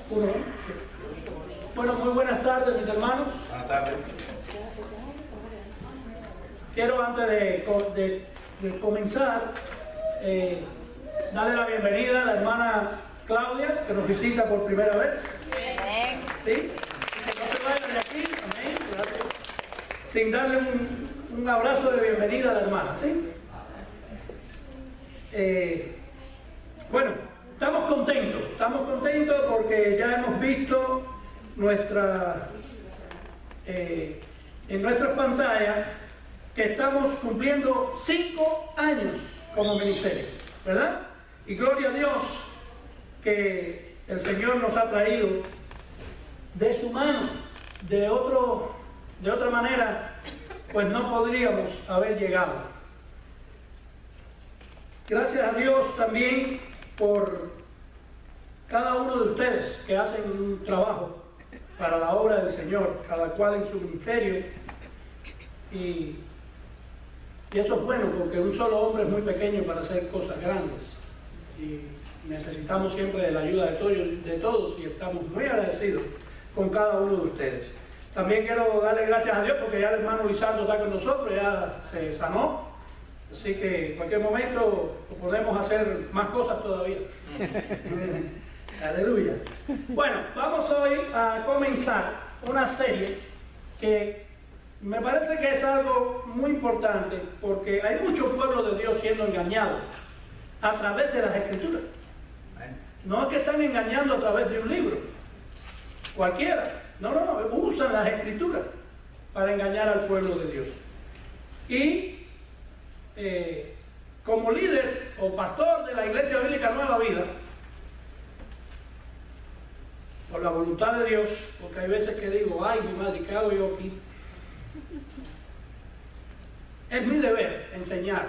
Uno, ¿no? Sí. Bueno, muy buenas tardes, mis hermanos. Buenas tardes. Quiero, antes de comenzar, darle la bienvenida a la hermana Claudia, que nos visita por primera vez. Amén. ¿Sí? Que no se vayan de aquí. Amén. Gracias. Sin darle un abrazo de bienvenida a la hermana, ¿sí? Bueno, estamos contentos porque ya hemos visto en nuestras pantallas que estamos cumpliendo 5 años como ministerio, ¿verdad? Y gloria a Dios que el Señor nos ha traído de su mano. De otra manera, pues no podríamos haber llegado. Gracias a Dios también por cada uno de ustedes que hacen un trabajo para la obra del Señor, cada cual en su ministerio. Y eso es bueno, porque un solo hombre es muy pequeño para hacer cosas grandes. Y necesitamos siempre de la ayuda de todos y estamos muy agradecidos con cada uno de ustedes. También quiero darle gracias a Dios porque ya el hermano Lisandro está con nosotros, ya se sanó. Así que en cualquier momento podemos hacer más cosas todavía. Aleluya. Bueno, vamos hoy a comenzar una serie que me parece que es algo muy importante porque hay mucho pueblo de Dios siendo engañado a través de las Escrituras. No es que están engañando a través de un libro, cualquiera. No, usan las Escrituras para engañar al pueblo de Dios. Y como líder o pastor de la Iglesia Bíblica Nueva Vida, por la voluntad de Dios, porque hay veces que digo, ay mi madre, ¿qué hago yo aquí? Es mi deber enseñar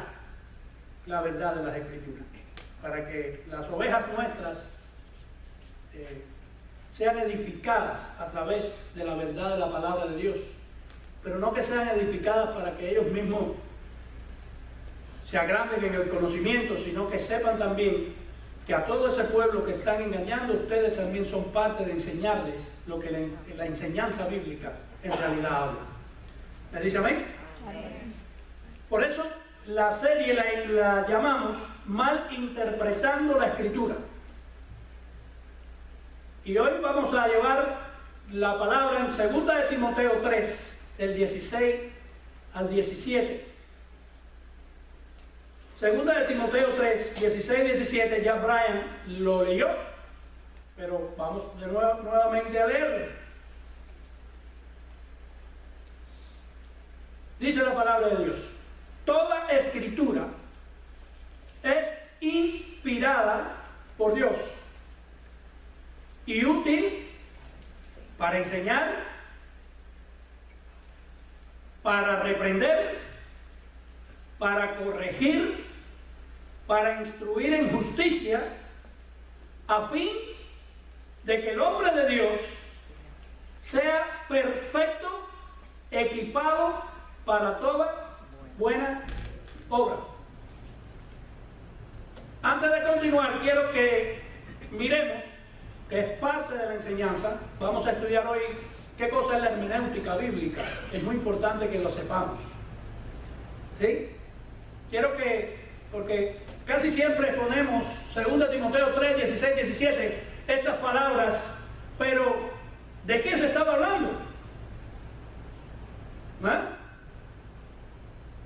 la verdad de las Escrituras, para que las ovejas nuestras sean edificadas a través de la verdad de la palabra de Dios, pero no que sean edificadas para que ellos mismos se agranden en el conocimiento, sino que sepan también que a todo ese pueblo que están engañando, ustedes también son parte de enseñarles lo que la enseñanza bíblica en realidad habla. ¿Me dice amén? Amén. Por eso la serie la llamamos Malinterpretando la Escritura. Y hoy vamos a llevar la palabra en 2 de Timoteo 3, del 16 al 17. 2 de Timoteo 3, 16 y 17, ya Brian lo leyó, pero vamos nuevamente a leerlo. Dice la palabra de Dios: toda escritura es inspirada por Dios y útil para enseñar, para reprender, para corregir, para instruir en justicia, a fin de que el hombre de Dios sea perfecto, equipado para toda buena obra. Antes de continuar, quiero que miremos, que es parte de la enseñanza. Vamos a estudiar hoy qué cosa es la hermenéutica bíblica. Es muy importante que lo sepamos. ¿Sí? Quiero porque casi siempre ponemos 2 Timoteo 3, 16, 17, estas palabras, pero ¿de qué se estaba hablando? ¿Ah?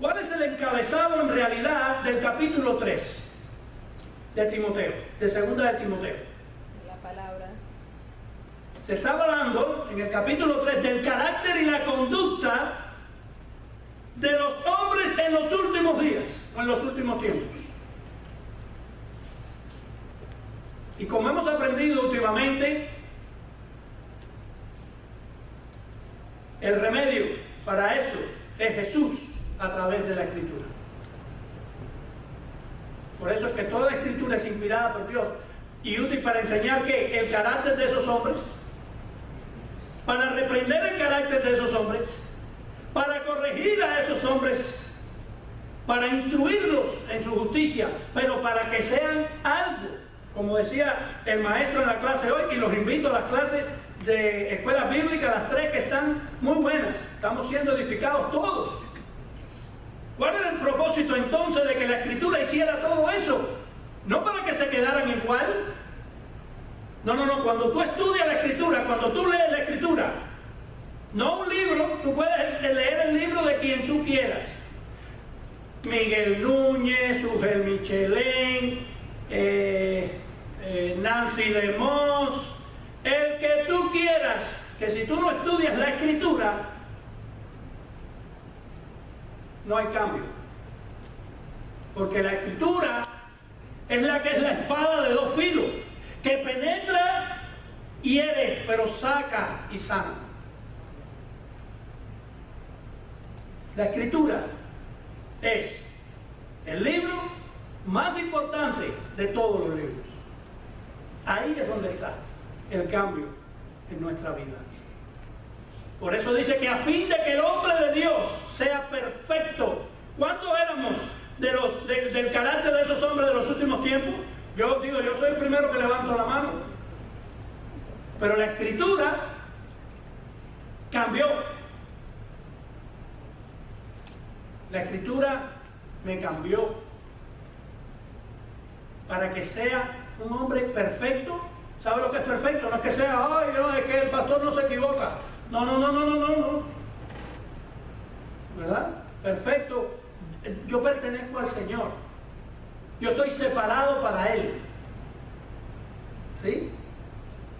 ¿Cuál es el encabezado en realidad del capítulo 3 de Timoteo, de 2 de Timoteo? La palabra. Se estaba hablando en el capítulo 3 del carácter y la conducta de los hombres en los últimos días, o en los últimos tiempos. Y como hemos aprendido últimamente, el remedio para eso es Jesús a través de la Escritura. Por eso es que toda Escritura es inspirada por Dios y útil para enseñar que el carácter de esos hombres, para reprender el carácter de esos hombres, para corregir a esos hombres, para instruirlos en su justicia, pero para que sean algo como decía el maestro en la clase hoy, y los invito a las clases de escuelas bíblicas, las 3 que están muy buenas. Estamos siendo edificados todos. ¿Cuál era el propósito entonces de que la Escritura hiciera todo eso? No para que se quedaran igual. No. Cuando tú estudias la Escritura, cuando tú lees la Escritura, no un libro, tú puedes leer el libro de quien tú quieras. Miguel Núñez, Ugel Michelén, Nancy de Moss, el que tú quieras, que si tú no estudias la Escritura, no hay cambio. Porque la Escritura es la que es la espada de 2 filos, que penetra y hiere, pero saca y sana. La Escritura es el libro más importante de todos los libros. Ahí es donde está el cambio en nuestra vida. Por eso dice que a fin de que el hombre de Dios sea perfecto. ¿Cuántos éramos del carácter de esos hombres de los últimos tiempos? Yo digo, yo soy el primero que levanto la mano. Pero la Escritura cambió. La Escritura me cambió para que sea un hombre perfecto. ¿Sabe lo que es perfecto? No es que sea, ay, no, es que el pastor no se equivoca. No. ¿Verdad? Perfecto. Yo pertenezco al Señor. Yo estoy separado para Él. ¿Sí?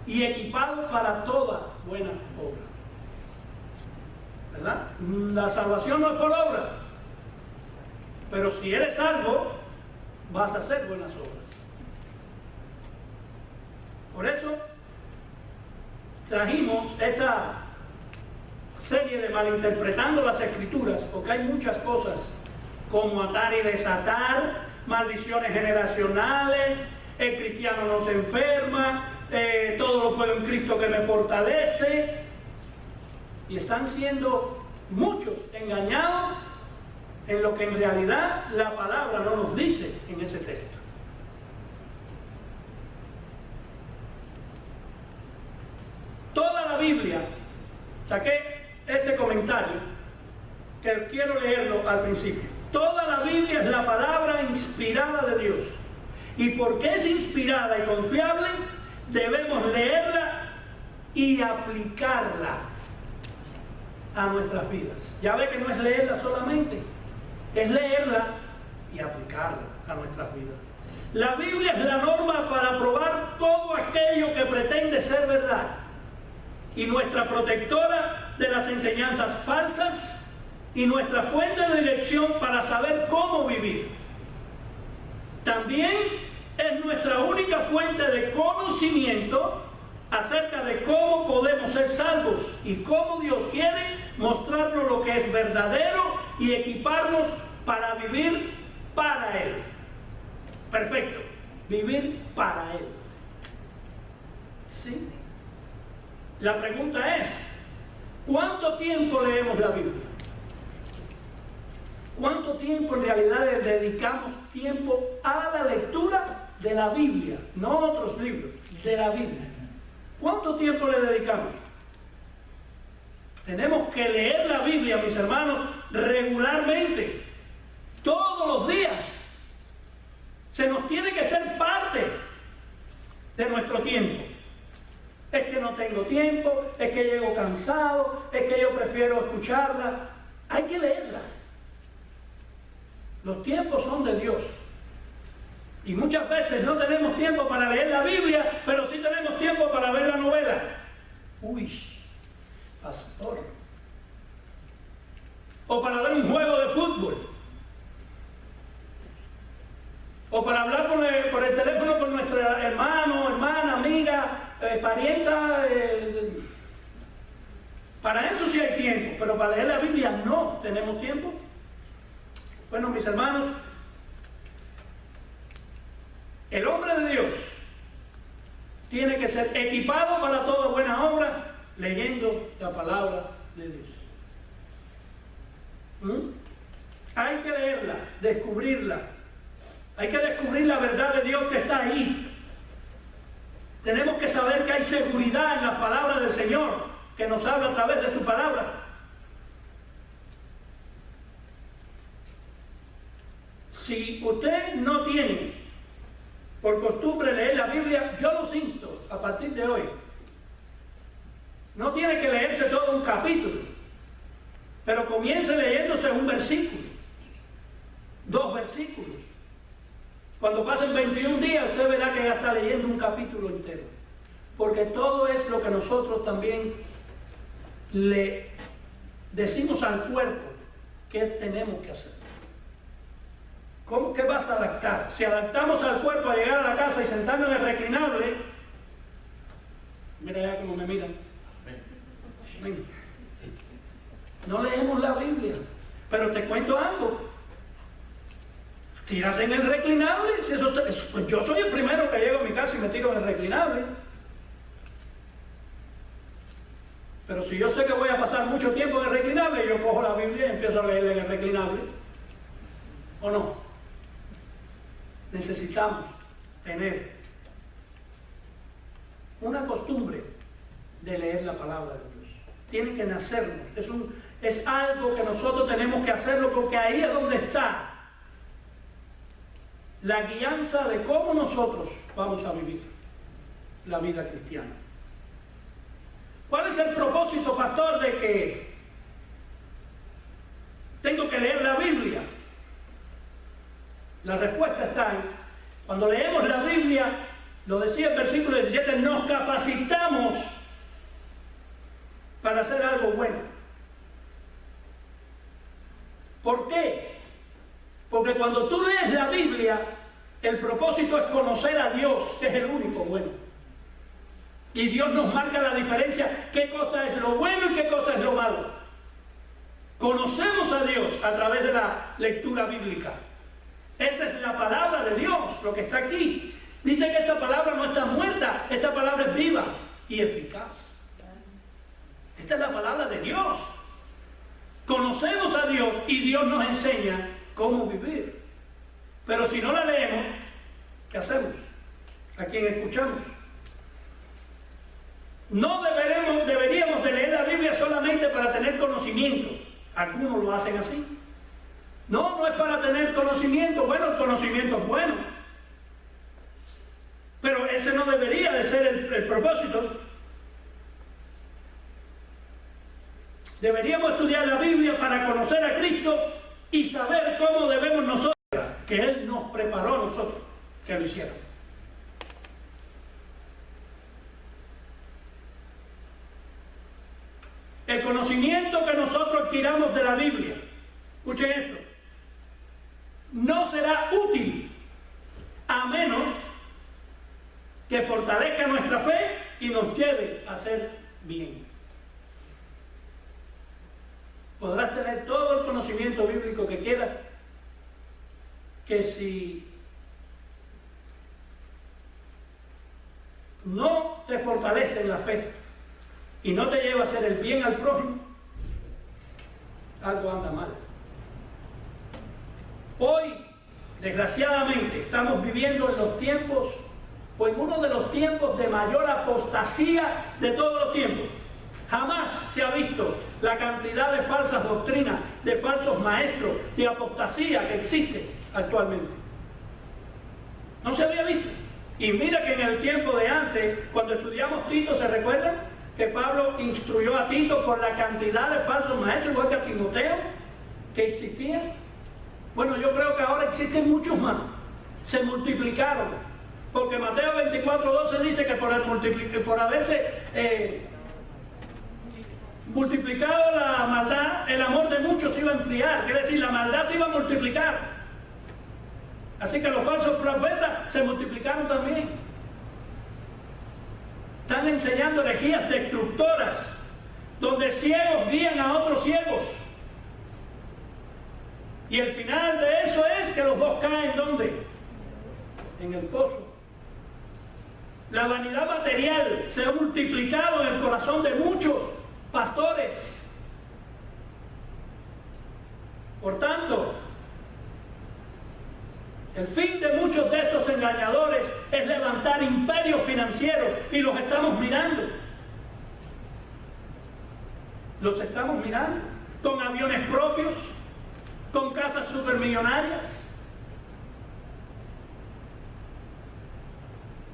Y equipado para toda buena obra. ¿Verdad? La salvación no es por obra. Pero si eres salvo, vas a hacer buenas obras. Por eso trajimos esta serie de malinterpretando las Escrituras, porque hay muchas cosas como atar y desatar, maldiciones generacionales, el cristiano no se enferma, todo lo puedo en Cristo que me fortalece, y están siendo muchos engañados en lo que en realidad la palabra no nos dice en ese texto. Toda la Biblia, saqué este comentario que quiero leerlo al principio. Toda la Biblia es la palabra inspirada de Dios. Y porque es inspirada y confiable, debemos leerla y aplicarla a nuestras vidas. Ya ve que no es leerla solamente, es leerla y aplicarla a nuestras vidas. La Biblia es la norma para probar todo aquello que pretende ser verdad y nuestra protectora de las enseñanzas falsas y nuestra fuente de dirección para saber cómo vivir. También es nuestra única fuente de conocimiento acerca de cómo podemos ser salvos y cómo Dios quiere mostrarnos lo que es verdadero y equiparnos para vivir para Él. Perfecto, vivir para Él. ¿Sí? La pregunta es, ¿cuánto tiempo leemos la Biblia? ¿Cuánto tiempo en realidad le dedicamos tiempo a la lectura de la Biblia? No otros libros, de la Biblia. ¿Cuánto tiempo le dedicamos? Tenemos que leer la Biblia, mis hermanos, regularmente, todos los días. Se nos tiene que ser parte de nuestro tiempo. Es que no tengo tiempo, es que llego cansado, es que yo prefiero escucharla. Hay que leerla. Los tiempos son de Dios. Y muchas veces no tenemos tiempo para leer la Biblia, pero sí tenemos tiempo para ver la novela. Uy, pastor. O para ver un juego de fútbol. O para hablar por el teléfono con nuestro hermano, hermana, amiga, parienta. Para eso sí hay tiempo, pero para leer la Biblia no tenemos tiempo. Bueno, mis hermanos, el hombre de Dios tiene que ser equipado para toda buena obra leyendo la palabra de Dios. Hay que leerla, descubrirla. Hay que descubrir la verdad de Dios que está ahí. Tenemos que saber que hay seguridad en la palabra del Señor, que nos habla a través de su palabra. Si usted no tiene por costumbre leer la Biblia, yo los insto a partir de hoy. No tiene que leerse todo un capítulo, pero comience leyéndose un versículo, 2 versículos. Cuando pasen 21 días, usted verá que ya está leyendo un capítulo entero. Porque todo es lo que nosotros también le decimos al cuerpo que tenemos que hacer. ¿Cómo que vas a adaptar? Si adaptamos al cuerpo a llegar a la casa y sentarnos en el reclinable, mira ya cómo me miran. No leemos la Biblia, pero te cuento algo. Tírate en el reclinable. Si eso pues yo soy el primero que llego a mi casa y me tiro en el reclinable. Pero si yo sé que voy a pasar mucho tiempo en el reclinable, yo cojo la Biblia y empiezo a leerla en el reclinable. ¿O no? Necesitamos tener una costumbre de leer la palabra de Dios. Tiene que nacernos. Es algo que nosotros tenemos que hacerlo, porque ahí es donde está la guianza de cómo nosotros vamos a vivir la vida cristiana. ¿Cuál es el propósito, pastor, de que tengo que leer la Biblia? La respuesta está ahí. Cuando leemos la Biblia, lo decía el versículo 17, nos capacitamos para hacer algo bueno. ¿Por qué? Porque cuando tú lees la Biblia, el propósito es conocer a Dios, que es el único bueno. Y Dios nos marca la diferencia, qué cosa es lo bueno y qué cosa es lo malo. Conocemos a Dios a través de la lectura bíblica. Esa es la palabra de Dios, lo que está aquí. Dice que esta palabra no está muerta, esta palabra es viva y eficaz. Esta es la palabra de Dios. Conocemos a Dios y Dios nos enseña cómo vivir. Pero si no la leemos, ¿qué hacemos? ¿A quién escuchamos? No deberíamos de leer la Biblia solamente para tener conocimiento. Algunos lo hacen así. No, no es para tener conocimiento. Bueno, el conocimiento es bueno, pero ese no debería de ser el propósito. Deberíamos estudiar la Biblia para conocer a Cristo y saber cómo debemos nosotros, que Él nos preparó a nosotros que lo hiciéramos. El conocimiento que nosotros adquiramos de la Biblia, escuchen esto, no será útil a menos que fortalezca nuestra fe y nos lleve a hacer bien. Podrás tener todo el conocimiento bíblico que quieras, que si no te fortalece en la fe y no te lleva a hacer el bien al prójimo, algo anda mal. Hoy, desgraciadamente, estamos viviendo en los tiempos, o en uno de los tiempos de mayor apostasía de todos los tiempos. Jamás se ha visto la cantidad de falsas doctrinas, de falsos maestros, de apostasía que existe actualmente. No se había visto. Y mira que en el tiempo de antes, cuando estudiamos Tito, ¿se recuerdan? Que Pablo instruyó a Tito por la cantidad de falsos maestros, igual que a Timoteo, que existían. Bueno, yo creo que ahora existen muchos más. Se multiplicaron. Porque Mateo 24:12 dice que por haberse multiplicado la maldad, el amor de muchos se iba a enfriar. Quiere decir, la maldad se iba a multiplicar. Así que los falsos profetas se multiplicaron también. Están enseñando herejías destructoras, donde ciegos guían a otros ciegos. Y el final de eso es que los dos caen, ¿dónde? En el pozo. La vanidad material se ha multiplicado en el corazón de muchos pastores. Por tanto, El fin de muchos de esos engañadores es levantar imperios financieros y los estamos mirando. Los estamos mirando con aviones propios, con casas supermillonarias.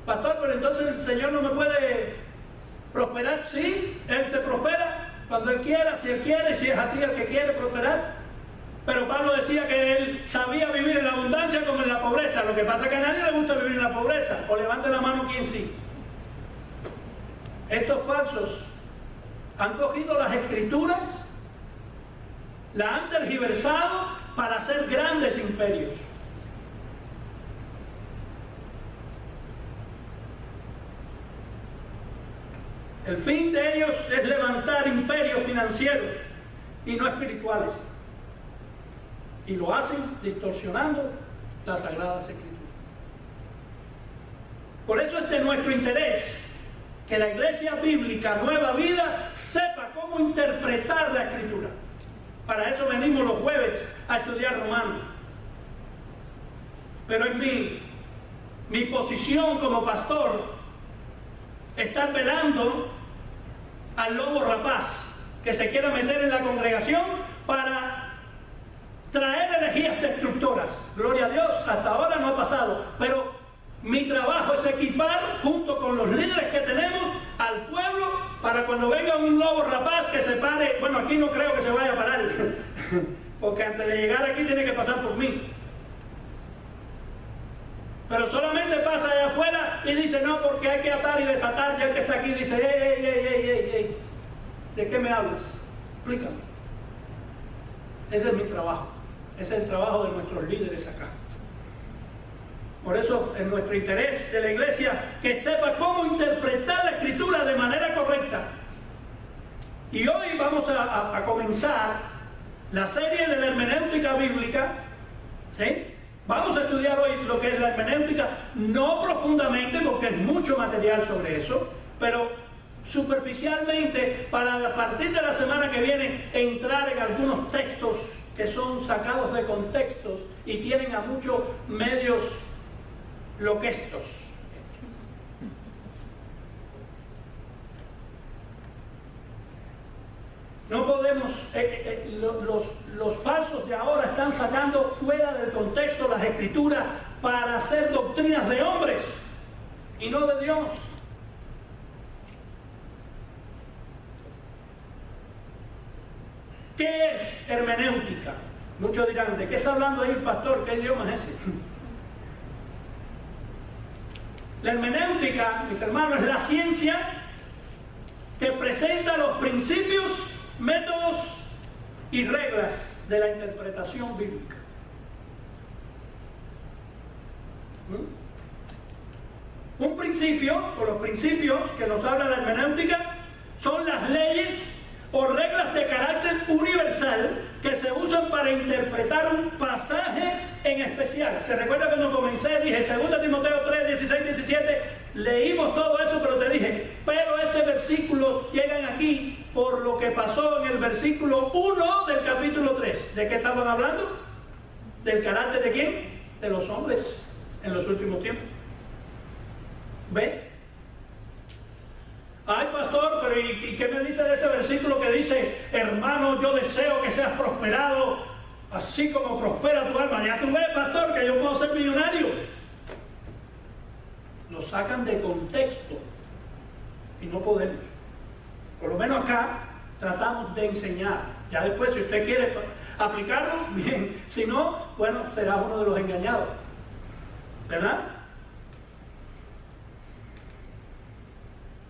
Pastor, pero entonces el Señor no me puede prosperar. Sí, Él te prospera cuando Él quiera, si Él quiere, si es a ti el que quiere prosperar. Pero Pablo decía que él sabía vivir en la abundancia como en la pobreza. Lo que pasa es que a nadie le gusta vivir en la pobreza. O levante la mano quien sí. Estos falsos han cogido las escrituras, la han tergiversado para hacer grandes imperios. El fin de ellos es levantar imperios financieros y no espirituales. Y lo hacen distorsionando las Sagradas Escrituras. Por eso es de nuestro interés que la Iglesia Bíblica Nueva Vida sepa cómo interpretar la Escritura. Para eso venimos los jueves a estudiar Romanos. Pero es mi posición como pastor estar velando al lobo rapaz que se quiera meter en la congregación para traer herejías destructoras. Gloria a Dios, hasta ahora no ha pasado, pero mi trabajo es equipar junto con los líderes que tenemos al pueblo para cuando venga un lobo rapaz que se pare. Bueno, aquí no creo que se vaya a parar porque antes de llegar aquí tiene que pasar por mí, pero solamente pasa allá afuera y dice no, porque hay que atar y desatar. Y el que está aquí dice ey, ¿de qué me hablas? Explícame. Ese es mi trabajo. Ese es el trabajo de nuestros líderes acá. Por eso es nuestro interés de la iglesia que sepa cómo interpretar la Escritura de manera correcta. Y hoy vamos a comenzar la serie de la hermenéutica bíblica. ¿Sí? Vamos a estudiar hoy lo que es la hermenéutica, no profundamente porque es mucho material sobre eso, pero superficialmente para a partir de la semana que viene entrar en algunos textos que son sacados de contextos y tienen a muchos medios loquestos. No podemos, los falsos de ahora están sacando fuera del contexto las escrituras para hacer doctrinas de hombres y no de Dios. ¿Qué es hermenéutica? Muchos dirán, ¿de qué está hablando ahí el pastor? ¿Qué idioma es ese? La hermenéutica, mis hermanos, es la ciencia que presenta los principios, métodos y reglas de la interpretación bíblica. Un principio, o los principios que nos habla la hermenéutica, son las leyes o reglas de carácter universal que se usan para interpretar un pasaje en especial. ¿Se recuerda cuando comencé? Dije 2 Timoteo 3, 16, 17, leímos todo eso, pero te dije, pero estos versículos llegan aquí por lo que pasó en el versículo 1 del capítulo 3. ¿De qué estaban hablando? ¿Del carácter de quién? De los hombres en los últimos tiempos. ¿Ve? Ay, pastor, pero ¿y qué me dice de ese versículo que dice, hermano, yo deseo que seas prosperado, así como prospera tu alma? Ya tú ves, pastor, que yo puedo ser millonario. Lo sacan de contexto y no podemos. Por lo menos acá tratamos de enseñar. Ya después, si usted quiere aplicarlo, bien. Si no, bueno, será uno de los engañados. ¿Verdad?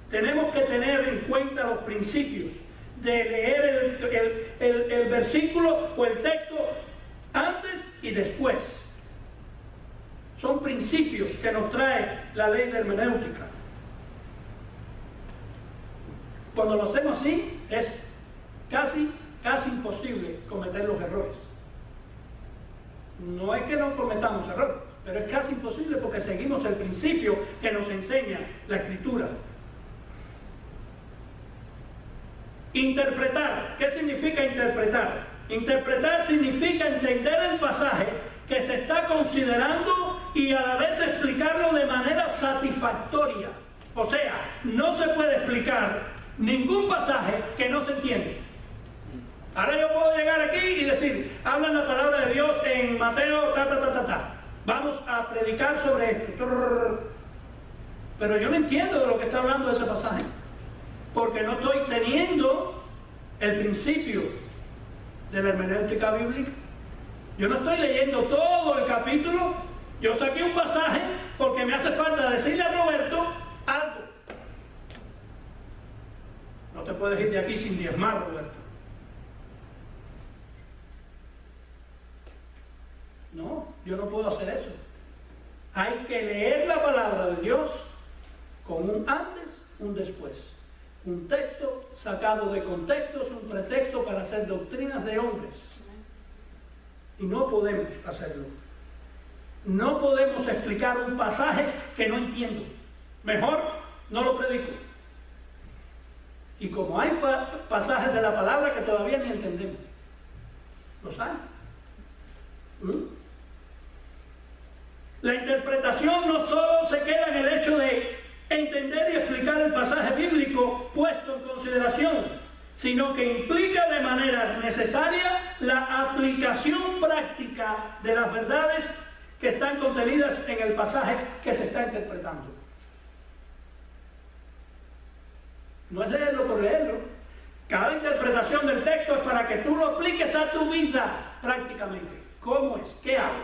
Tenemos que tener en cuenta los principios de leer el versículo o el texto antes y después. Son principios que nos trae la ley de hermenéutica. Cuando lo hacemos así, es casi imposible cometer los errores. No es que no cometamos errores, pero es casi imposible porque seguimos el principio que nos enseña la Escritura. Interpretar. ¿Qué significa interpretar? Interpretar significa entender el pasaje que se está considerando y a la vez explicarlo de manera satisfactoria. O sea, no se puede explicar ningún pasaje que no se entiende. Ahora yo puedo llegar aquí y decir, hablan la palabra de Dios en Mateo, vamos a predicar sobre esto. Pero yo no entiendo de lo que está hablando de ese pasaje, porque no estoy teniendo el principio de la hermenéutica bíblica. Yo no estoy leyendo todo el capítulo. Yo saqué un pasaje porque me hace falta decirle a Roberto algo. No te puedes ir de aquí sin diezmar, Roberto. No, yo no puedo hacer eso. Hay que leer la palabra de Dios con un antes, un después. Un texto sacado de contexto es un pretexto para hacer doctrinas de hombres. Y no podemos hacerlo. No podemos explicar un pasaje que no entiendo. Mejor no lo predico. Y como hay pasajes de la palabra que todavía ni entendemos. ¿Los hay? La interpretación no solo se queda en el hecho de entender y explicar el pasaje bíblico puesto en consideración, sino que implica de manera necesaria la aplicación práctica de las verdades que están contenidas en el pasaje que se está interpretando. No es leerlo por leerlo. Cada interpretación del texto es para que tú lo apliques a tu vida prácticamente. ¿Cómo es? ¿Qué hago?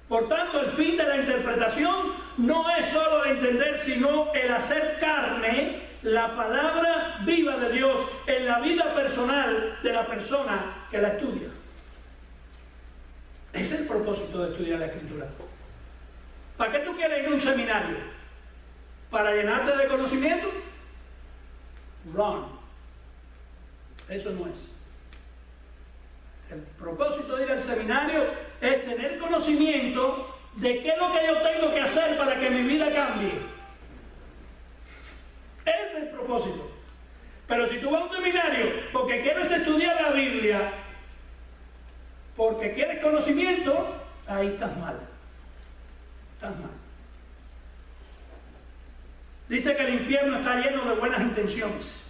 Por tanto, el fin de la interpretación no es solo entender, sino el hacer carne la palabra viva de Dios en la vida personal de la persona que la estudia. Ese es el propósito de estudiar la Escritura. ¿Para qué tú quieres ir a un seminario? ¿Para llenarte de conocimiento? Wrong. Eso no es. El propósito de ir al seminario es tener conocimiento de qué es lo que yo tengo que hacer para que mi vida cambie. Ese es el propósito. Pero si tú vas a un seminario porque quieres estudiar la Biblia, porque quieres conocimiento, ahí estás mal. Estás mal. Dice que el infierno está lleno de buenas intenciones.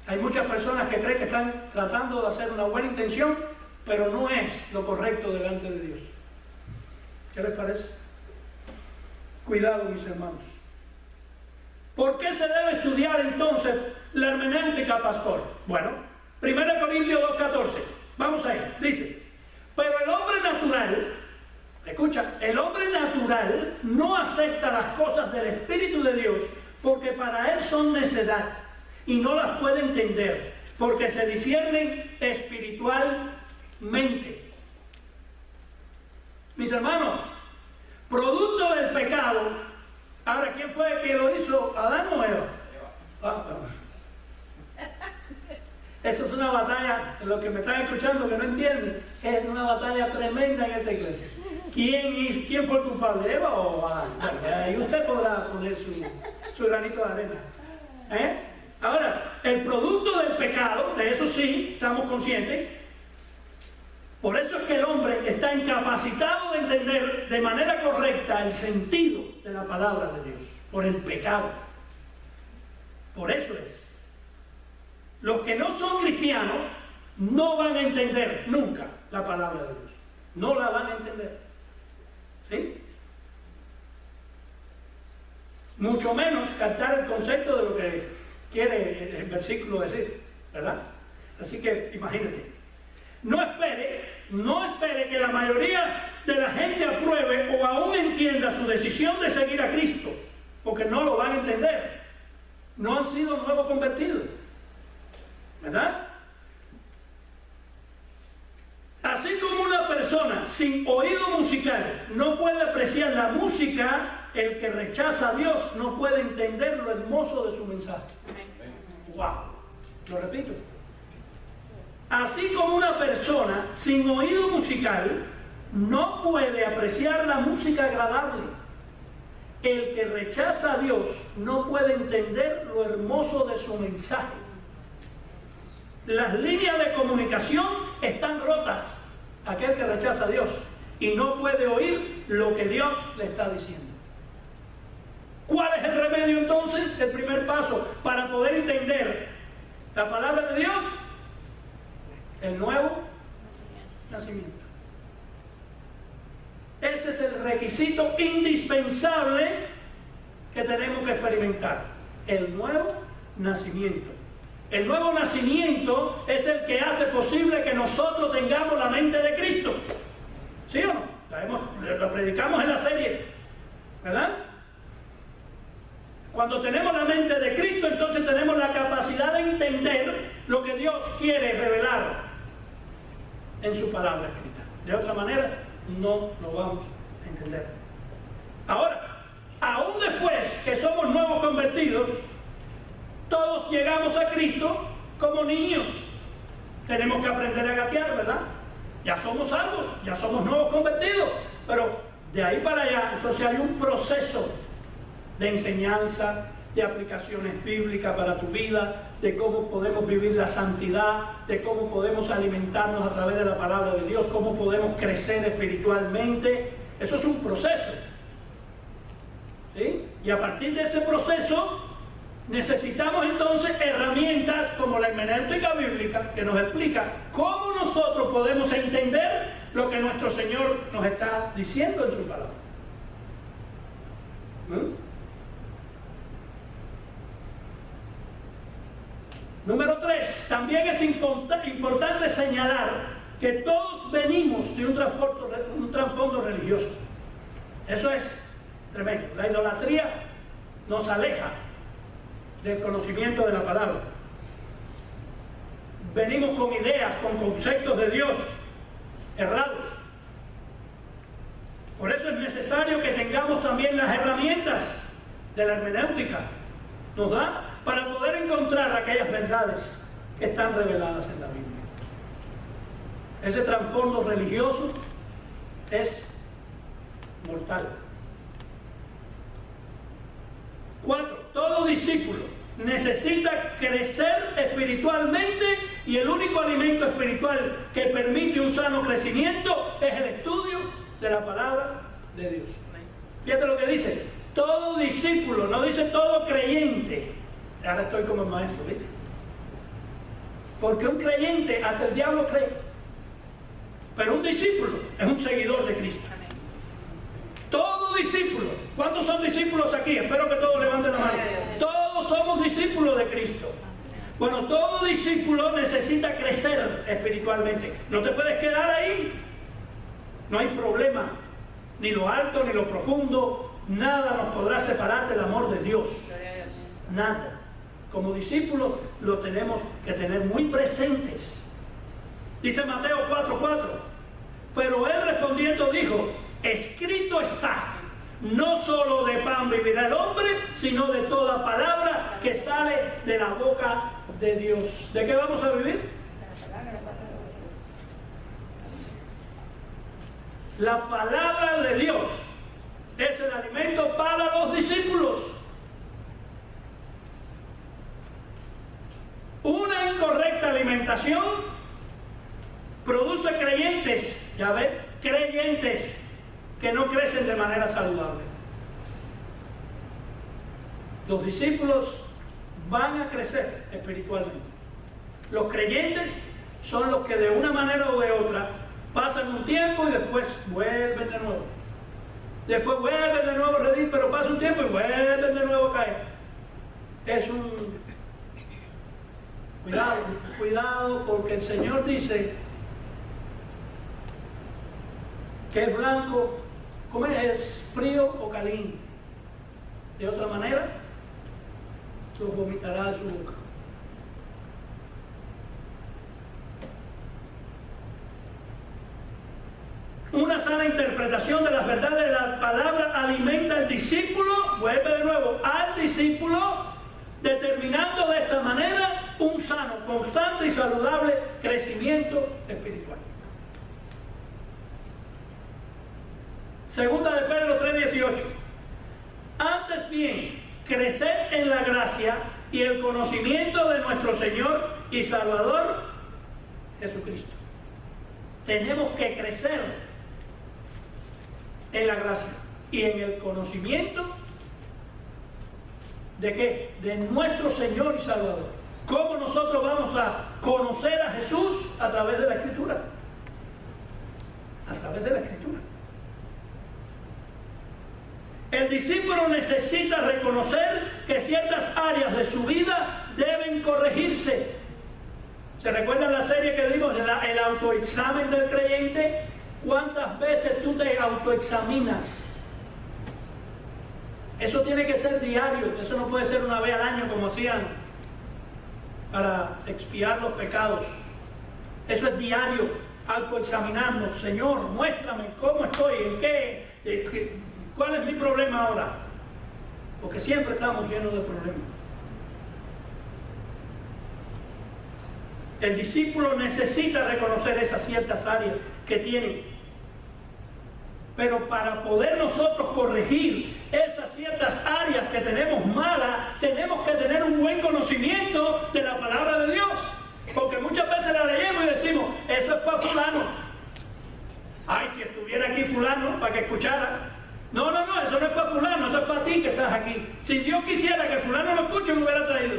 Hay muchas personas que creen que están tratando de hacer una buena intención, pero no es lo correcto delante de Dios. ¿Qué les parece? Cuidado, mis hermanos. ¿Por qué se debe estudiar entonces la hermenéutica, pastor? Bueno, 1 Corintios 2:14. Vamos ahí. Dice, pero el hombre natural, escucha, el hombre natural no acepta las cosas del Espíritu de Dios porque para él son necedad y no las puede entender porque se disciernen espiritualmente. Mis hermanos, producto del pecado, ahora, ¿quién fue el que lo hizo? ¿Adán o Eva? Esa es una batalla, los que me están escuchando que no entienden, es una batalla tremenda en esta iglesia. ¿Quién fue el culpable, Eva o Adán? Bueno, ahí usted podrá poner su granito de arena. Ahora, el producto del pecado, de eso sí, estamos conscientes. Por eso es que el hombre está incapacitado de entender de manera correcta el sentido de la palabra de Dios, por el pecado. Por eso es. Los que no son cristianos no van a entender nunca la palabra de Dios. No la van a entender. ¿Sí? Mucho menos captar el concepto de lo que quiere el versículo decir, ¿verdad? Así que imagínate. No espere que la mayoría de la gente apruebe o aún entienda su decisión de seguir a Cristo, porque no lo van a entender. No han sido nuevos convertidos, ¿verdad? Así como una persona sin oído musical no puede apreciar la música, el que rechaza a Dios no puede entender lo hermoso de su mensaje. ¡Wow! Lo repito. Así como una persona sin oído musical no puede apreciar la música agradable, el que rechaza a Dios no puede entender lo hermoso de su mensaje. Las líneas de comunicación están rotas. Aquel que rechaza a Dios y no puede oír lo que Dios le está diciendo. ¿Cuál es el remedio entonces? El primer paso para poder entender la palabra de Dios, el nuevo nacimiento. Ese es el requisito indispensable que tenemos que experimentar, el nuevo nacimiento. El nuevo nacimiento es el que hace posible que nosotros tengamos la mente de Cristo. ¿Sí o no? Lo predicamos en la serie, ¿verdad? Cuando tenemos la mente de Cristo, entonces tenemos la capacidad de entender lo que Dios quiere revelar en su palabra escrita. De otra manera, no lo vamos a entender. Ahora, aún después que somos nuevos convertidos, todos llegamos a Cristo como niños. Tenemos que aprender a gatear, ¿verdad? Ya somos salvos, ya somos nuevos convertidos. Pero de ahí para allá, entonces hay un proceso de enseñanza, de aplicaciones bíblicas para tu vida, de cómo podemos vivir la santidad, de cómo podemos alimentarnos a través de la palabra de Dios, cómo podemos crecer espiritualmente. Eso es un proceso, ¿sí? Y a partir de ese proceso necesitamos entonces herramientas como la hermenéutica bíblica, que nos explica cómo nosotros podemos entender lo que nuestro Señor nos está diciendo en su palabra. Número 3, también es importante señalar que todos venimos de un trasfondo religioso. Eso es tremendo. La idolatría nos aleja del conocimiento de la palabra. Venimos con ideas, con conceptos de Dios errados. Por eso es necesario que tengamos también las herramientas de la hermenéutica. Nos da para poder encontrar aquellas verdades que están reveladas en la Biblia. Ese trasfondo religioso es mortal. 4. Todo discípulo necesita crecer espiritualmente y el único alimento espiritual que permite un sano crecimiento es el estudio de la palabra de Dios. Fíjate lo que dice. Todo discípulo, no dice todo creyente. Ahora estoy como el maestro, ¿viste? Porque un creyente, hasta el diablo cree. Pero un discípulo es un seguidor de Cristo. Todo discípulo. ¿Cuántos son discípulos aquí? Espero que todos levanten la mano. Todos somos discípulos de Cristo. Bueno, todo discípulo necesita crecer espiritualmente. No te puedes quedar ahí. No hay problema. Ni lo alto, ni lo profundo. Nada nos podrá separar del amor de Dios. Nada. Como discípulos lo tenemos que tener muy presentes. Dice Mateo 4:4. Pero él respondiendo dijo: escrito está, no solo de pan vivirá el hombre, sino de toda palabra que sale de la boca de Dios. ¿De qué vamos a vivir? La palabra de Dios es el alimento para los discípulos. Una incorrecta alimentación produce creyentes, ya ven, creyentes que no crecen de manera saludable. Los discípulos van a crecer espiritualmente. Los creyentes son los que de una manera o de otra pasan un tiempo y después vuelven de nuevo. Después vuelven de nuevo a redir, pero pasa un tiempo y vuelven de nuevo a caer. Es un... Cuidado, porque el Señor dice que es blanco, ¿cómo es? Frío o caliente. De otra manera, lo vomitará de su boca. Una sana interpretación de las verdades de la palabra alimenta al discípulo, vuelve de nuevo, al discípulo, determinando de esta manera un sano, constante y saludable crecimiento espiritual. Segunda de Pedro 3:18. Antes bien, crecer en la gracia y el conocimiento de nuestro Señor y Salvador Jesucristo. tenemos que crecer en la gracia y en el conocimiento ¿de qué? De nuestro Señor y Salvador. ¿Cómo nosotros vamos a conocer a Jesús? A través de la Escritura. A través de la Escritura. El discípulo necesita reconocer que ciertas áreas de su vida deben corregirse. ¿Se recuerdan la serie que dimos, el autoexamen del creyente? ¿Cuántas veces tú te autoexaminas? Eso tiene que ser diario, eso no puede ser una vez al año como hacían para expiar los pecados. Eso es diario, autoexaminarnos. Señor, muéstrame cómo estoy, en qué, cuál es mi problema ahora. Porque siempre estamos llenos de problemas. El discípulo necesita reconocer esas ciertas áreas que tiene. Pero para poder nosotros corregir esas ciertas áreas que tenemos malas, tenemos que tener un buen conocimiento de la palabra de Dios. Porque muchas veces la leemos y decimos, eso es para fulano. Ay, si estuviera aquí fulano para que escuchara. No, eso no es para fulano, eso es para ti que estás aquí. Si Dios quisiera que fulano lo escuche, me hubiera traído.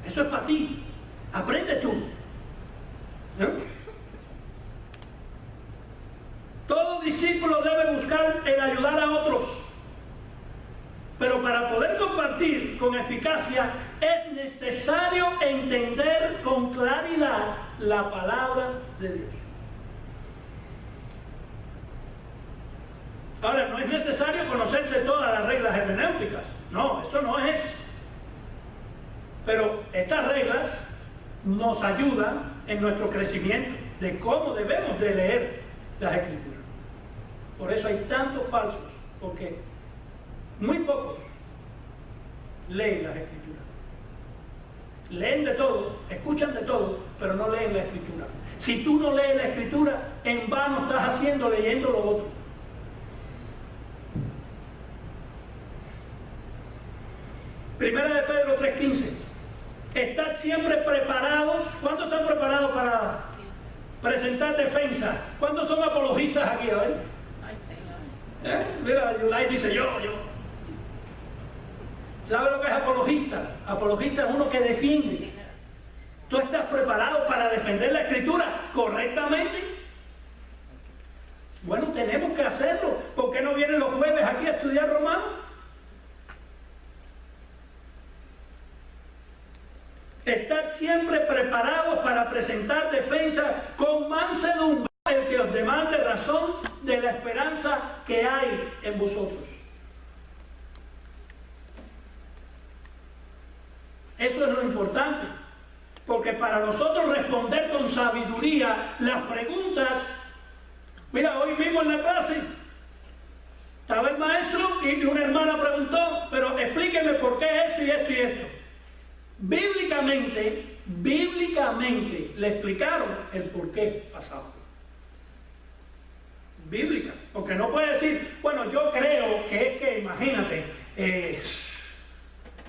Eso es para ti. Aprende tú. ¿No? Todo discípulo debe buscar el ayudar a otros. Pero para poder compartir con eficacia es necesario entender con claridad la palabra de Dios. Ahora, no es necesario conocerse todas las reglas hermenéuticas. No, eso no es. Pero estas reglas nos ayudan en nuestro crecimiento de cómo debemos de leer las Escrituras. Por eso hay tantos falsos, porque muy pocos leen las Escrituras. Leen de todo, escuchan de todo, pero no leen la Escritura. Si tú no lees la Escritura, en vano estás haciendo leyendo lo otro. Primera de Pedro 3:15. Estad siempre preparados. ¿Cuántos están preparados para presentar defensa? ¿Cuántos son apologistas aquí hoy? Ay, Señor. Mira, Yulay dice yo. ¿Sabe lo que es apologista? Apologista es uno que defiende. ¿Tú estás preparado para defender la Escritura correctamente? Bueno, tenemos que hacerlo. ¿Por qué no vienen los jueves aquí a estudiar Romanos? Estad siempre preparados para presentar defensa con mansedumbre el que os demande razón de la esperanza que hay en vosotros. Eso es lo importante, porque para nosotros responder con sabiduría las preguntas, mira, hoy mismo en la clase estaba el maestro y una hermana preguntó, pero explíqueme por qué esto y esto y esto. Bíblicamente le explicaron el por qué pasaba. Bíblica, porque no puede decir, bueno, yo creo que es que, imagínate,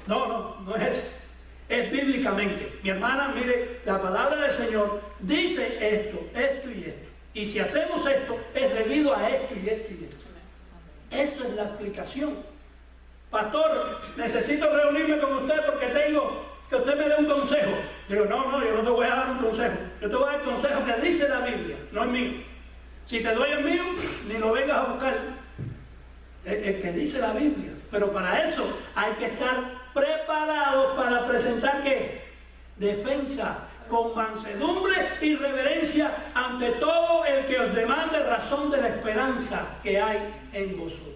no es eso. Es bíblicamente. Mi hermana, mire, la palabra del Señor dice esto y esto. Y si hacemos esto, es debido a esto y esto y esto. Eso es la explicación. Pastor, necesito reunirme con usted porque tengo que usted me dé un consejo. Digo, no, yo no te voy a dar un consejo. Yo te voy a dar el consejo que dice la Biblia, no es mío. Si te doy el mío, ni lo vengas a buscar. El que dice la Biblia. Pero para eso hay que estar preparados para presentar ¿qué? Defensa con mansedumbre y reverencia ante todo el que os demande razón de la esperanza que hay en vosotros.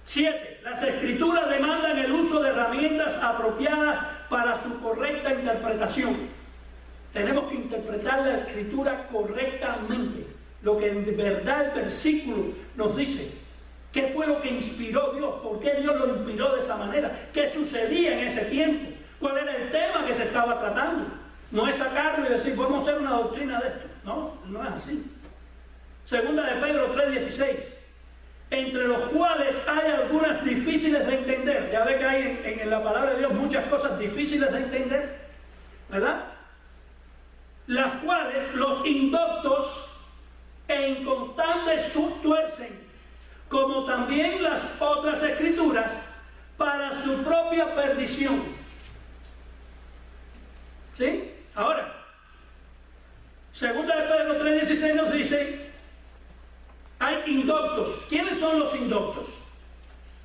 7. Las Escrituras demandan el uso de herramientas apropiadas para su correcta interpretación. Tenemos que interpretar la Escritura correctamente. Lo que en verdad el versículo nos dice. ¿Qué fue lo que inspiró Dios? ¿Por qué Dios lo inspiró de esa manera? ¿Qué sucedía en ese tiempo? ¿Cuál era el tema que se estaba tratando? No es sacarlo y decir, vamos a hacer una doctrina de esto. No es así. Segunda de Pedro 3:16. entre los cuales hay algunas difíciles de entender. Ya ve que hay en la palabra de Dios muchas cosas difíciles de entender, ¿verdad? Las cuales los indoctos e inconstantes tuercen, como también las otras escrituras, para su propia perdición. ¿Sí? Ahora, segunda de Pedro 3:16 nos dice, hay indoctos. ¿Quiénes son los indoctos?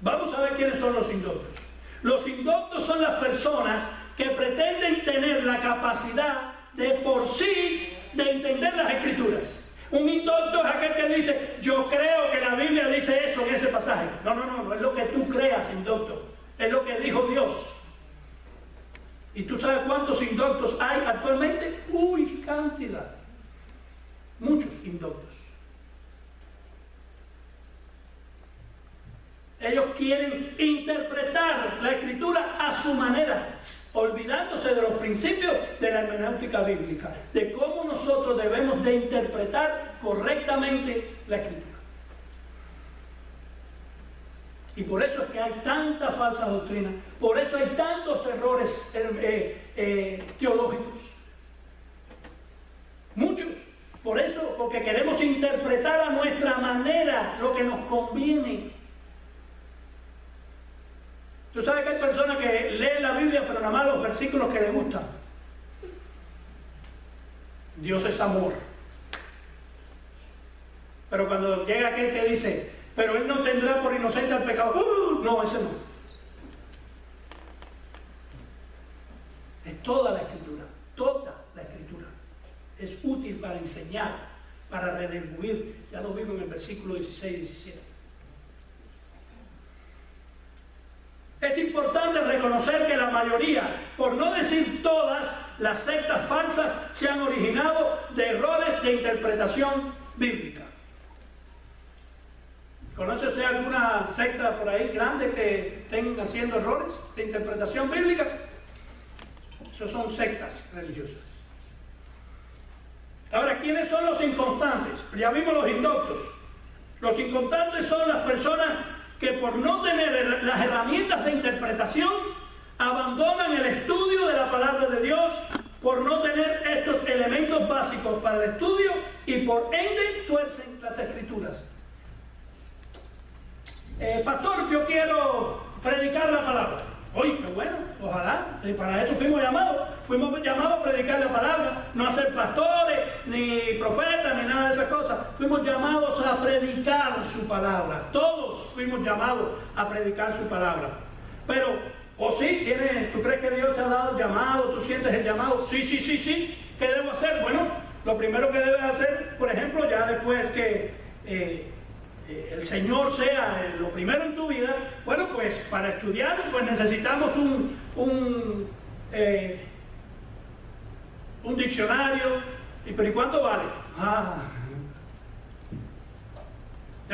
Vamos a ver quiénes son los indoctos. Los indoctos son las personas que pretenden tener la capacidad de por sí de entender las escrituras. Un indocto es aquel que dice, yo creo que la Biblia dice eso en ese pasaje. No es lo que tú creas, indocto. Es lo que dijo Dios. ¿Y tú sabes cuántos indoctos hay actualmente? Uy, cantidad. Muchos indoctos. Ellos quieren interpretar la escritura a su manera, olvidándose de los principios de la hermenéutica bíblica, de cómo nosotros debemos de interpretar correctamente la escritura. Y por eso es que hay tanta falsa doctrina, por eso hay tantos errores teológicos. Muchos. Por eso, porque queremos interpretar a nuestra manera lo que nos conviene. Tú sabes que hay personas que leen la Biblia, pero nada más los versículos que les gustan. Dios es amor. Pero cuando llega aquel que dice, pero Él no tendrá por inocente al pecado, no, ese no. Es toda la Escritura, toda la Escritura. Es útil para enseñar, para redarguir. Ya lo vimos en el versículo 16 y 17. Es importante reconocer que la mayoría, por no decir todas, las sectas falsas se han originado de errores de interpretación bíblica. ¿Conoce usted alguna secta por ahí grande que estén haciendo errores de interpretación bíblica? Esos son sectas religiosas. Ahora, ¿quiénes son los inconstantes? Ya vimos los indoctos. Los inconstantes son las personas que por no tener las herramientas de interpretación abandonan el estudio de la palabra de Dios, por no tener estos elementos básicos para el estudio y por ende tuercen las escrituras. Pastor, yo quiero predicar la palabra. Oye, qué bueno, ojalá, y para eso fuimos llamados a predicar la palabra, no a ser pastores, ni profetas, ni nada de esas cosas. Fuimos llamados a predicar su palabra, todos fuimos llamados a predicar su palabra. Pero, sí, ¿tú crees que Dios te ha dado el llamado? ¿Tú sientes el llamado? Sí. ¿Qué debo hacer? Bueno, lo primero que debes hacer, por ejemplo, ya después que el Señor sea lo primero en tu vida, bueno, pues para estudiar pues necesitamos un diccionario. ¿Pero y cuánto vale?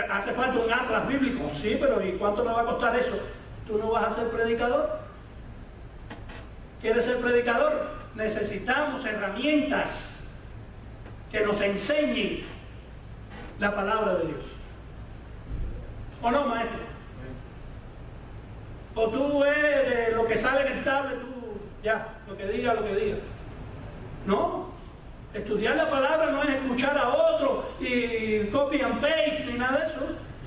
¿Hace falta un atlas bíblico? Sí, pero ¿y cuánto me va a costar eso? ¿Tú no vas a ser predicador? ¿Quieres ser predicador? Necesitamos herramientas que nos enseñen la palabra de Dios. ¿O no, maestro? O tú ves de lo que sale en el tablet, tú ya, lo que diga. No, estudiar la palabra no es escuchar a otro y copy and paste ni nada de eso.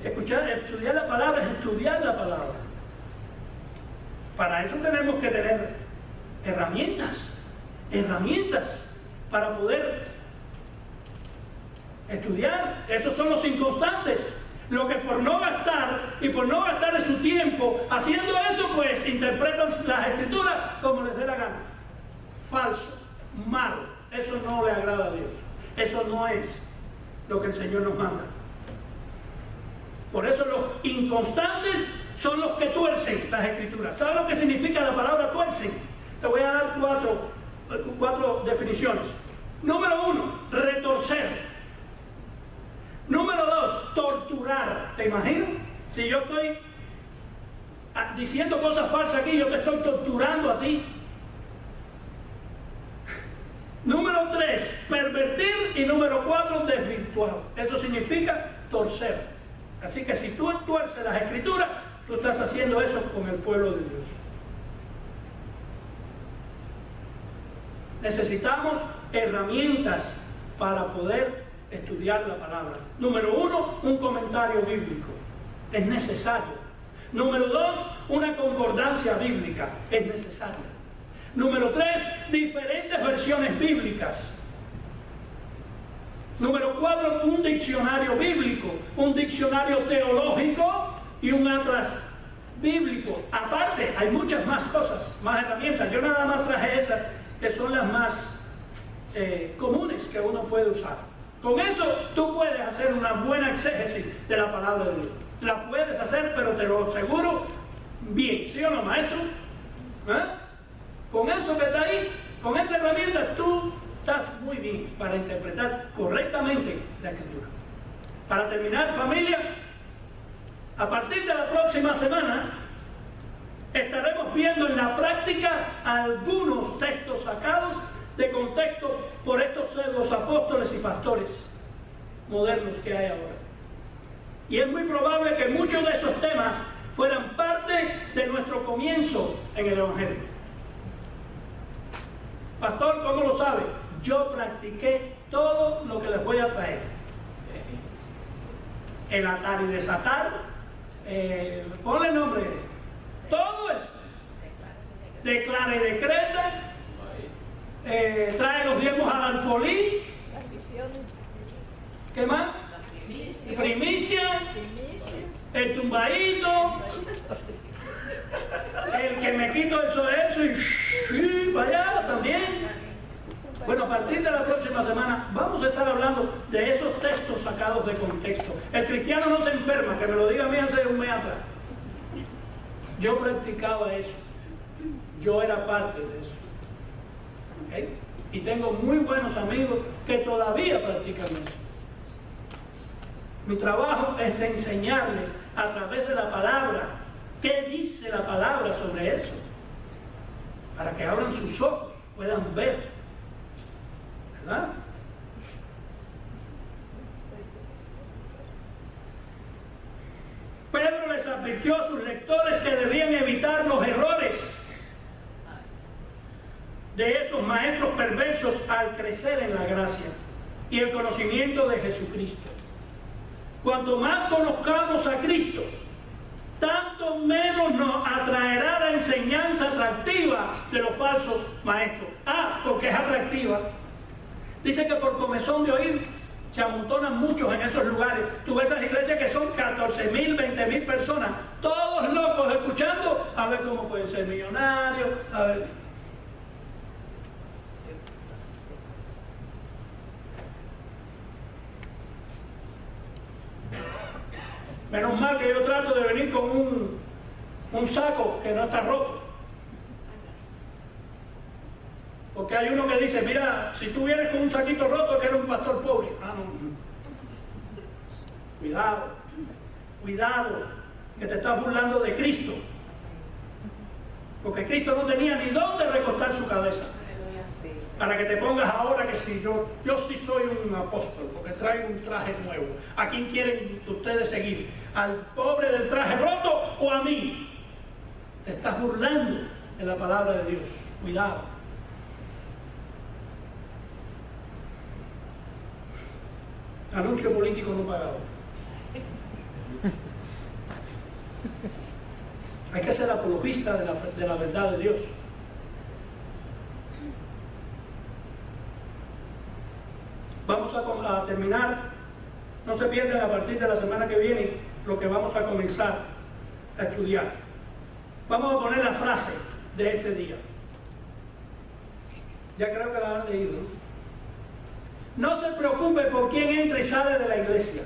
Estudiar la palabra es estudiar la palabra. Para eso tenemos que tener herramientas para poder estudiar. Esos son los inconstantes. Lo que por no gastar de su tiempo haciendo eso, pues interpretan las escrituras como les dé la gana. Falso, malo. Eso no le agrada a Dios. Eso no es lo que el Señor nos manda. Por eso los inconstantes son los que tuercen las escrituras. ¿Sabes lo que significa la palabra tuercen? Te voy a dar cuatro definiciones. Número 1, retorcer. Número 2, torturar. ¿Te imaginas? Si yo estoy diciendo cosas falsas aquí, yo te estoy torturando a ti. Número 3, pervertir. Y número 4, desvirtuar. Eso significa torcer. Así que si tú tuerces las Escrituras, tú estás haciendo eso con el pueblo de Dios. Necesitamos herramientas para poder estudiar la palabra. Número 1, un comentario bíblico. Es necesario. Número 2, una concordancia bíblica. Es necesaria. Número 3, diferentes versiones bíblicas. Número 4, un diccionario bíblico, un diccionario teológico y un atlas bíblico. Aparte, hay muchas más cosas, más herramientas. Yo nada más traje esas que son las más comunes que uno puede usar. Con eso tú puedes hacer una buena exégesis de la palabra de Dios. La puedes hacer, pero te lo aseguro bien. ¿Sí o no, maestro? Con eso que está ahí, con esa herramienta, tú estás muy bien para interpretar correctamente la Escritura. Para terminar, familia, a partir de la próxima semana estaremos viendo en la práctica algunos textos sacados de contexto por estos los apóstoles y pastores modernos que hay ahora. Y es muy probable que muchos de esos temas fueran parte de nuestro comienzo en el Evangelio. Pastor, ¿cómo lo sabe? Yo practiqué todo lo que les voy a traer. El atar y desatar, ponle nombre, todo eso. Declara y decreta, trae los diezmos al alfolí. ¿Qué más? Primicia, el tumbadito, el que me quito el eso y para allá también. Bueno, a partir de la próxima semana vamos a estar hablando de esos textos sacados de contexto. El cristiano no se enferma, que me lo diga a mí hace un mes atrás. Yo practicaba eso. Yo era parte de eso. ¿Okay? Y tengo muy buenos amigos que todavía practican eso. Mi trabajo es enseñarles a través de la palabra qué dice la palabra sobre eso, para que abran sus ojos, puedan ver, ¿verdad? Pedro les advirtió a sus lectores que debían evitar los errores de esos maestros perversos al crecer en la gracia y el conocimiento de Jesucristo. Cuanto más conozcamos a Cristo, tanto menos nos atraerá la enseñanza atractiva de los falsos maestros. Porque es atractiva. Dice que por comezón de oír se amontonan muchos en esos lugares. Tú ves esas iglesias que son 14,000, 20,000 personas, todos locos escuchando a ver cómo pueden ser millonarios, a ver. Menos mal que yo trato de venir con un saco que no está roto. Porque hay uno que dice, mira, si tú vienes con un saquito roto es que eres un pastor pobre. No. Cuidado, que te estás burlando de Cristo. Porque Cristo no tenía ni dónde recostar su cabeza. Para que te pongas ahora que si yo sí soy un apóstol, porque traigo un traje nuevo. ¿A quién quieren ustedes seguir? ¿Al pobre del traje roto o a mí? Te estás burlando de la palabra de Dios. Cuidado. Anuncio político no pagado. Hay que ser apologista de la verdad de Dios. Vamos a terminar, no se pierdan a partir de la semana que viene lo que vamos a comenzar a estudiar. Vamos a poner la frase de este día. Ya creo que la han leído. No se preocupe por quién entra y sale de la iglesia.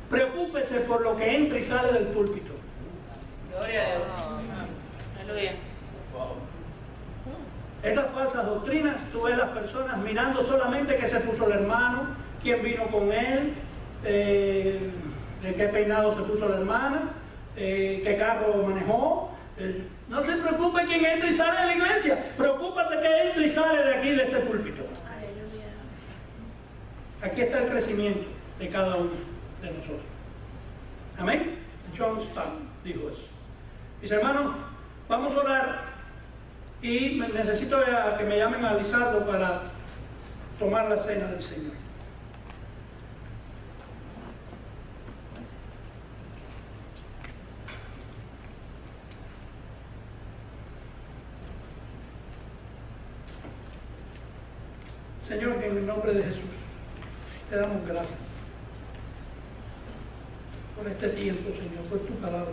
Preocúpese por lo que entra y sale del púlpito. Gloria a Dios. Aleluya. Esas falsas doctrinas, tú ves las personas mirando solamente qué se puso el hermano, quién vino con él, de qué peinado se puso la hermana, qué carro manejó. No se preocupe quién entra y sale de la iglesia, preocúpate que entra y sale de aquí, de este púlpito. Aquí está el crecimiento de cada uno de nosotros. Amén. John Stott dijo eso. Mis hermanos, vamos a orar y necesito que me llamen a Lizardo para tomar la cena del Señor. Señor, en el nombre de Jesús, te damos gracias por este tiempo, Señor, por tu palabra.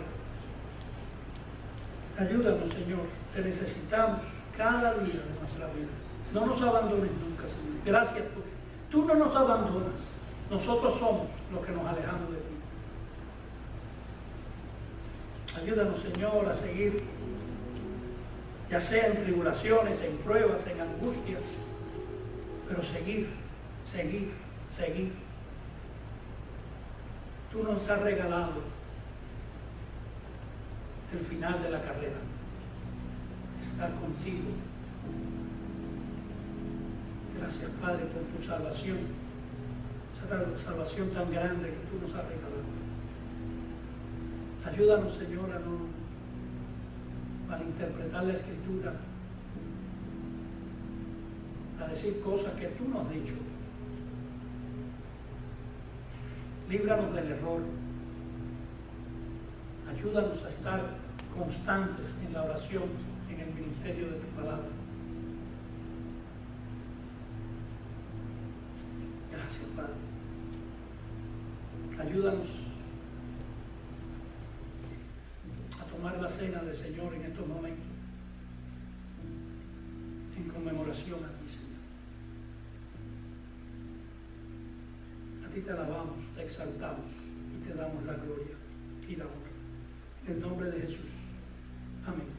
Ayúdanos, Señor, te necesitamos cada día de nuestra vida. No nos abandones nunca, Señor. Gracias porque tú no nos abandonas. Nosotros somos los que nos alejamos de ti. Ayúdanos, Señor, a seguir, ya sea en tribulaciones, en pruebas, en angustias, pero seguir. Tú nos has regalado el final de la carrera, estar contigo. Gracias, Padre, por tu salvación, esa salvación tan grande que tú nos has regalado. Ayúdanos, Señor, a no malinterpretar la Escritura, a decir cosas que tú nos has dicho. Líbranos del error. Ayúdanos a estar constantes en la oración, en el ministerio de tu palabra. Gracias, Padre. Ayúdanos a tomar la cena del Señor en estos momentos, en conmemoración a ti, Señor. A ti te alabamos, te exaltamos y te damos la gloria y la honra. En el nombre de Jesús. Amén.